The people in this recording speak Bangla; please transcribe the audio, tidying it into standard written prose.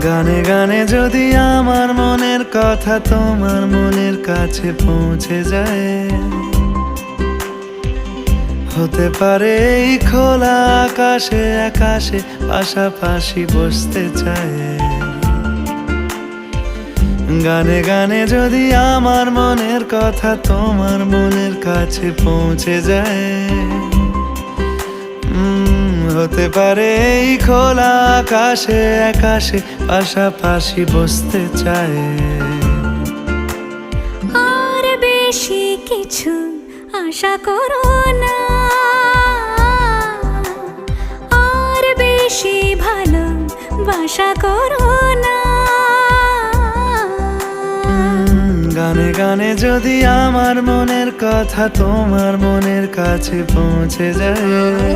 গানে গানে যদি আমার মনের কথা তোমার মনের কাছে পৌঁছে যায়, হতে পারে এই খোলা আকাশে আকাশে পাশাপাশি বসতে চায়। গানে গানে যদি আমার মনের কথা তোমার মনের কাছে পৌঁছে যায়, হতে পারে এই খোলা আকাশে আকাশে পাশাপাশি বসতে চায়। আর বেশি কিছু আশা করো না, আর বেশি ভালোবাসা করো না। গানে গানে যদি আমার মনের কথা তোমার মনের কাছে পৌঁছে যায়,